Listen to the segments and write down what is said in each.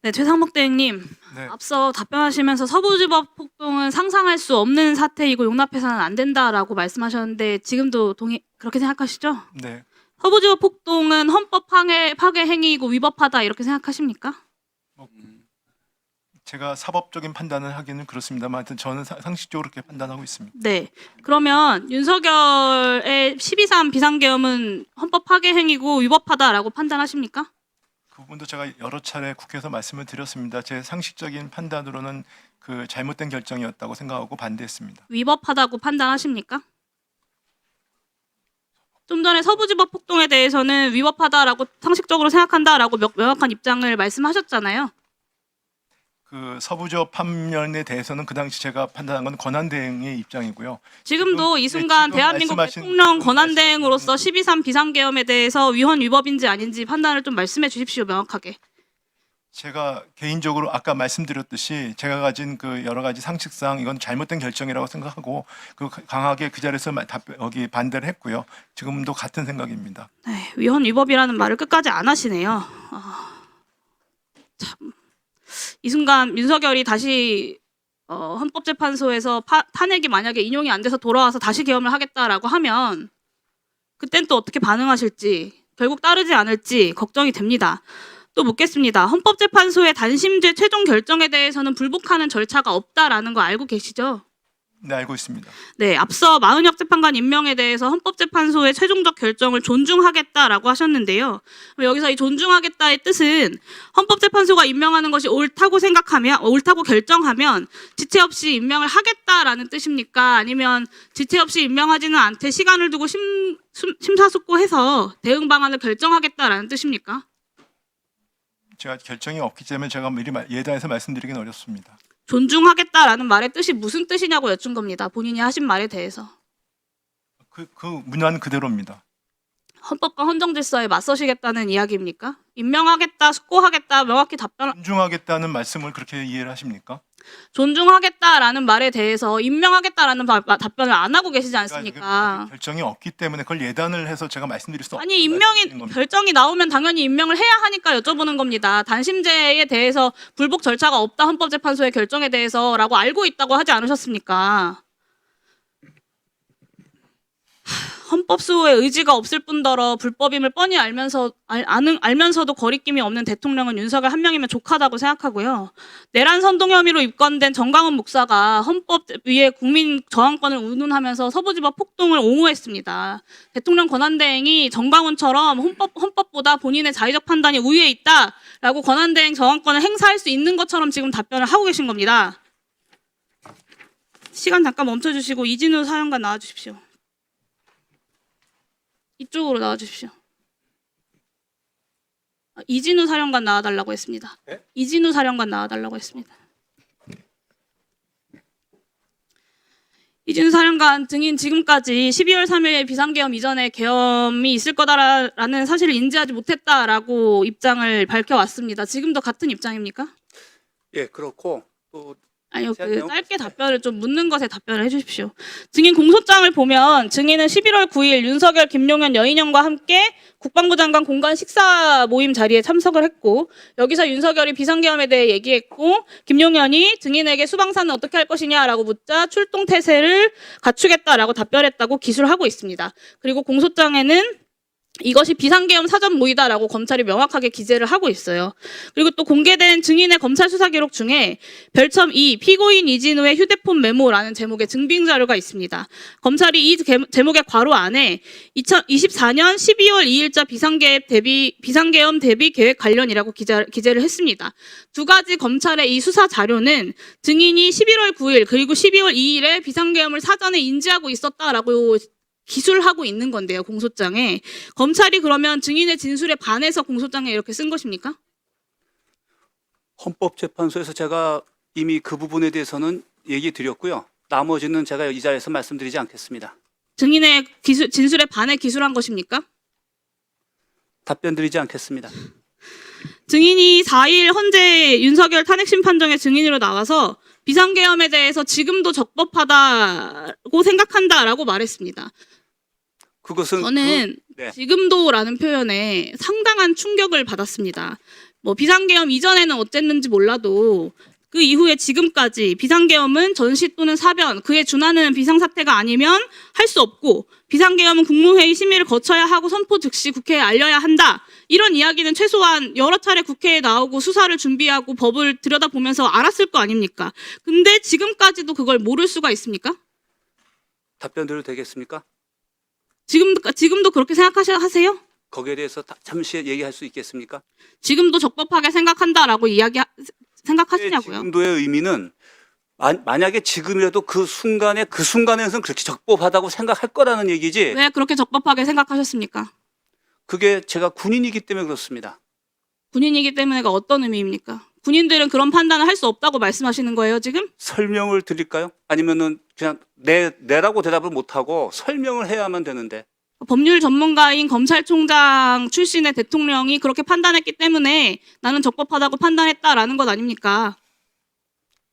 네, 최상목 대행님. 네. 앞서 답변하시면서 서부지법 폭동은 상상할 수 없는 사태이고 용납해서는 안 된다라고 말씀하셨는데 지금도 그렇게 생각하시죠? 네. 서부지법 폭동은 헌법 파괴 행위이고 위법하다 이렇게 생각하십니까? 제가 사법적인 판단을 하기는 그렇습니다만 하여튼 저는 상식적으로 그렇게 판단하고 있습니다. 네. 그러면 윤석열의 12.3 비상계엄은 헌법 파괴 행위고 위법하다라고 판단하십니까? 그 부분도 제가 여러 차례 국회에서 말씀을 드렸습니다. 제 상식적인 판단으로는 그 잘못된 결정이었다고 생각하고 반대했습니다. 위법하다고 판단하십니까? 좀 전에 서부지법 폭동에 대해서는 위법하다라고 상식적으로 생각한다라고 명확한 입장을 말씀하셨잖아요. 그 서부지법 판면에 대해서는 그 당시 제가 판단한 건 권한대행의 입장이고요. 지금도 이 네, 순간 지금 대한민국 말씀하신- 대통령 지금 권한대행으로서 12.3 비상계엄에 대해서 위헌 위법인지 아닌지 판단을 좀 말씀해 주십시오, 명확하게. 제가 개인적으로 아까 말씀드렸듯이 제가 가진 그 여러 가지 상식상 이건 잘못된 결정이라고 생각하고 그 강하게 그 자리에서 여기 반대를 했고요. 지금도 같은 생각입니다. 네, 위헌 위법이라는 말을 끝까지 안 하시네요. 참. 이 순간 윤석열이 다시 헌법재판소에서 탄핵이 만약에 인용이 안 돼서 돌아와서 다시 계엄을 하겠다라고 하면 그땐 또 어떻게 반응하실지 결국 따르지 않을지 걱정이 됩니다. 또 묻겠습니다. 헌법재판소의 단심제 최종 결정에 대해서는 불복하는 절차가 없다라는 거 알고 계시죠? 네, 알고 있습니다. 네, 앞서 마은혁 재판관 임명에 대해서 헌법재판소의 최종적 결정을 존중하겠다라고 하셨는데요. 여기서 이 존중하겠다의 뜻은 헌법재판소가 임명하는 것이 옳다고 결정하면 지체 없이 임명을 하겠다라는 뜻입니까? 아니면 지체 없이 임명하지는 않되 시간을 두고 심사숙고해서 대응 방안을 결정하겠다라는 뜻입니까? 제가 결정이 없기 때문에 제가 미리 예단해서 말씀드리기는 어렵습니다. 존중하겠다라는 말의 뜻이 무슨 뜻이냐고 여쭌 겁니다. 본인이 하신 말에 대해서. 그 문화는 그대로입니다. 헌법과 헌정질서에 맞서시겠다는 이야기입니까? 임명하겠다, 숙고하겠다, 명확히 존중하겠다는 말씀을 그렇게 이해를 하십니까? 존중하겠다라는 말에 대해서 임명하겠다라는 답변을 안 하고 계시지 그러니까 않습니까? 결정이 없기 때문에 그걸 예단을 해서 제가 말씀드릴 수 아니, 결정이 나오면 당연히 임명을 해야 하니까 여쭤보는 겁니다. 단심제에 대해서 불복 절차가 없다, 헌법재판소의 결정에 대해서라고 알고 있다고 하지 않으셨습니까? 헌법수호의 의지가 없을 뿐더러 불법임을 뻔히 알면서도 거리낌이 없는 대통령은 윤석열 한 명이면 족하다고 생각하고요. 내란 선동 혐의로 입건된 정광훈 목사가 헌법 위에 국민 저항권을 운운하면서 서부지법 폭동을 옹호했습니다. 대통령 권한대행이 정광훈처럼 헌법보다 본인의 자의적 판단이 우위에 있다라고 권한대행 저항권을 행사할 수 있는 것처럼 지금 답변을 하고 계신 겁니다. 시간 잠깐 멈춰주시고 이진우 사령관 나와주십시오. 이쪽으로 나와주십시오. 이진우 사령관 나와달라고 했습니다. 네? 이진우 사령관 나와달라고 했습니다. 이진우 사령관 증인 지금까지 12월 3일 비상계엄 이전에 계엄이 있을 거다라는 사실을 인지하지 못했다라고 입장을 밝혀왔습니다. 지금도 같은 입장입니까? 예, 그렇고 또 아니요, 짧게 답변을 좀 묻는 것에 답변을 해주십시오. 증인 공소장을 보면 증인은 11월 9일 윤석열, 김용현, 여인영과 함께 국방부 장관 공관 식사 모임 자리에 참석을 했고 여기서 윤석열이 비상계엄에 대해 얘기했고 김용현이 증인에게 수방사는 어떻게 할 것이냐라고 묻자 출동 태세를 갖추겠다라고 답변했다고 기술하고 있습니다. 그리고 공소장에는 이것이 비상계엄 사전 모의다라고 검찰이 명확하게 기재를 하고 있어요. 그리고 또 공개된 증인의 검찰 수사 기록 중에 별첨 2 피고인 이진우의 휴대폰 메모라는 제목의 증빙 자료가 있습니다. 검찰이 이 제목의 괄호 안에 2024년 12월 2일자 비상계엄 대비 계획 관련이라고 기재를 했습니다. 두 가지 검찰의 이 수사 자료는 증인이 11월 9일 그리고 12월 2일에 비상계엄을 사전에 인지하고 있었다라고 기술하고 있는 건데요, 공소장에. 검찰이 그러면 증인의 진술에 반해서 공소장에 이렇게 쓴 것입니까? 헌법재판소에서 제가 이미 그 부분에 대해서는 얘기 드렸고요. 나머지는 제가 이 자리에서 말씀드리지 않겠습니다. 증인의 진술에 반해 기술한 것입니까? 답변 드리지 않겠습니다. 증인이 4일 헌재 윤석열 탄핵심판정의 증인으로 나와서 비상계엄에 대해서 지금도 적법하다고 생각한다라고 말했습니다. 그것은 저는 네. 지금도라는 표현에 상당한 충격을 받았습니다. 뭐 비상계엄 이전에는 어쨌는지 몰라도 그 이후에 지금까지 비상계엄은 전시 또는 사변, 그에 준하는 비상사태가 아니면 할 수 없고 비상계엄은 국무회의 심의를 거쳐야 하고 선포 즉시 국회에 알려야 한다. 이런 이야기는 최소한 여러 차례 국회에 나오고 수사를 준비하고 법을 들여다보면서 알았을 거 아닙니까? 근데 지금까지도 그걸 모를 수가 있습니까? 답변 드려도 되겠습니까? 지금도 그렇게 생각하세요? 거기에 대해서 잠시 얘기할 수 있겠습니까? 지금도 적법하게 생각한다라고 생각하시냐고요? 지금도의 의미는 만약에 지금이라도 그 순간에서는 그렇게 적법하다고 생각할 거라는 얘기지. 왜 그렇게 적법하게 생각하셨습니까? 그게 제가 군인이기 때문에 그렇습니다. 군인이기 때문에가 어떤 의미입니까? 군인들은 그런 판단을 할 수 없다고 말씀하시는 거예요, 지금? 설명을 드릴까요? 아니면은 그냥 네라고 대답을 못하고 설명을 해야만 되는데. 법률 전문가인 검찰총장 출신의 대통령이 그렇게 판단했기 때문에 나는 적법하다고 판단했다라는 것 아닙니까?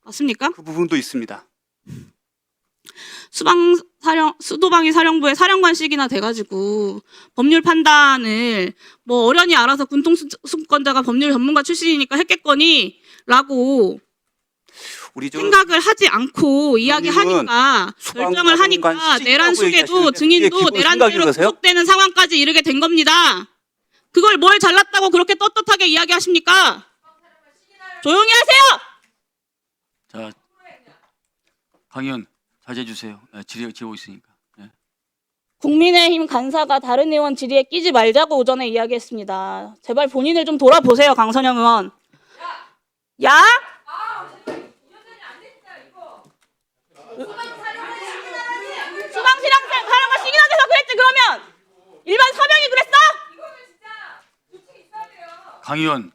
맞습니까? 그 부분도 있습니다. 수도방위 사령부의 사령관식이나 돼가지고 법률 판단을 뭐 어련히 알아서 군통수권자가 법률 전문가 출신이니까 했겠거니라고 우리 생각을 하지 않고 이야기하니까 결정을 하니까 내란 수계도 증인도 내란죄로 구속되는 상황까지 이르게 된 겁니다. 그걸 뭘 잘났다고 그렇게 떳떳하게 이야기하십니까? 조용히 하세요. 자, 강 의원 자제해 주세요. 질의하고 있으니까. 네. 국민의힘 간사가 다른 의원 질의에 끼지 말자고 오전에 이야기했습니다. 제발 본인을 좀 돌아보세요, 강선영 의원. 야? 수방실황 사령관 시기나 돼서 그랬지 그러면? 일반 서명이 그랬어? 강 의원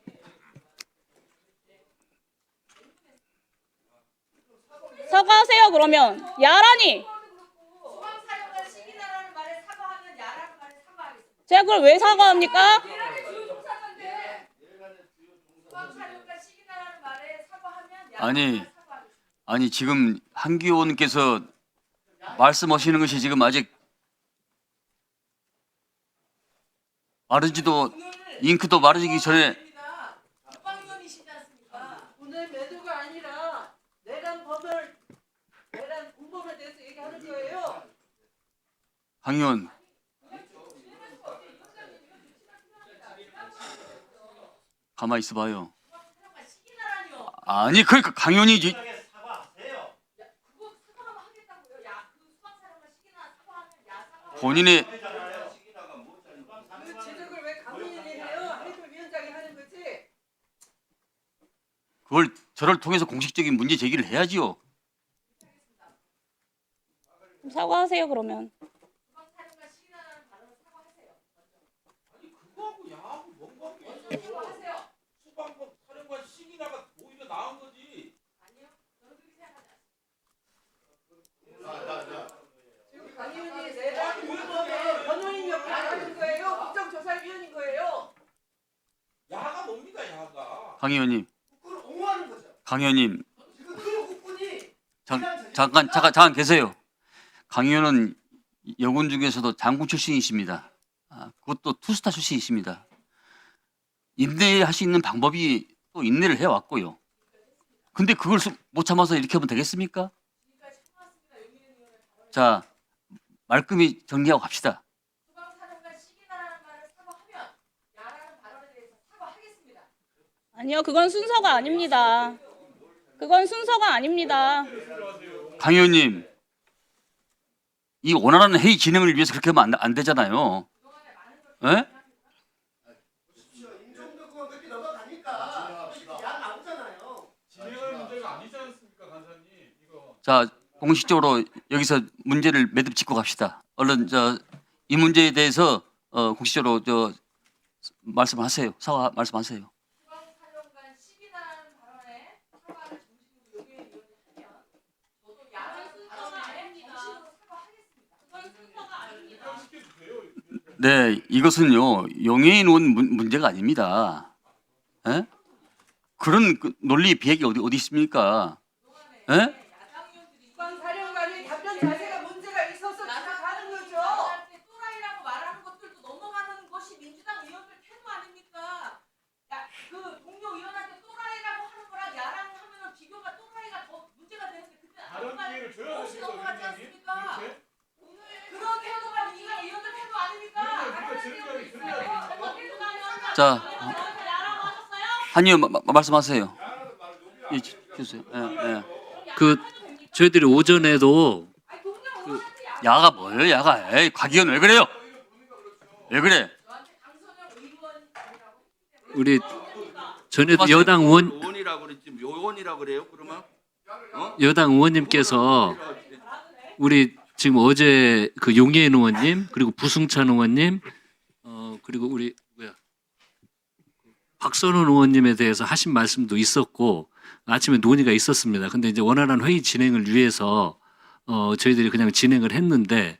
사과하세요 그러면. 야라니. 제가 그걸 왜 사과합니까? 아니 지금 한기 의원께서 말씀하시는 것이 지금 아직 마르지도 잉크도 마르기 전에 오늘 매도가 아니라 내란 공범에 대해서 얘기하는 거예요. 강 의원 가만히 있어봐요. 아니 그러니까 강 의원이 본인의 그 지적을 왜 강민이 해요? 해결위원장이 하는 거지. 그걸 저를 통해서 공식적인 문제 제기를 해야지요. 사과하세요 그러면. 지금 강의원이 내란 공범의 변호인 역할을 하는 거예요. 국정조사위원인 거예요. 야가 뭡니까 야가? 강 의원님, 그걸 옹호하는 거죠. 강 의원님 지금 그 국군이 잠깐 계세요. 강 의원은 여군 중에서도 장군 출신이십니다. 그것도 투스타 출신이십니다. 인내할 수 있는 방법이 또 인내를 해왔고요. 근데 그걸 못 참아서 이렇게 하면 되겠습니까? 자, 말끔히 정리하고 갑시다. 아니요, 그건 순서가 아닙니다. 그건 순서가 아닙니다. 강 의원님, 이 원활한 회의 진행을 위해서 그렇게 하면 안 되잖아요. 예? 진행할 문제가 아니지 않습니까, 간사님? 이거. 자, 공식적으로 여기서 문제를 매듭 짓고 갑시다. 얼른 이 문제에 대해서 공식적으로 말씀하세요. 사과 말씀하세요. 네, 이것은요 용해인 의원 문제가 아닙니다. 예? 그런 논리 비약이 어디 있습니까? 예? 국방사령관이 답변 자세가 문제가 있어서 지적하는 거죠. 것 같지 않습니까? 그런 태도가 네가 이런 태도 아닙니까? 자, 한의원 말씀하세요. 예, 주세요. 예, 예. 그 저희들이 오전에도 야가 뭐예요, 야가? 에이, 곽의원 왜 그래요? 왜 그래? 우리 전에도 여당 의원이라고 그랬지 요원이라고 그래요? 그러면 여당 의원님께서 우리 지금 어제 그 용해인 의원님 그리고 부승찬 의원님 그리고 우리 박선원 의원님에 대해서 하신 말씀도 있었고 아침에 논의가 있었습니다. 근데 이제 원활한 회의 진행을 위해서 저희들이 그냥 진행을 했는데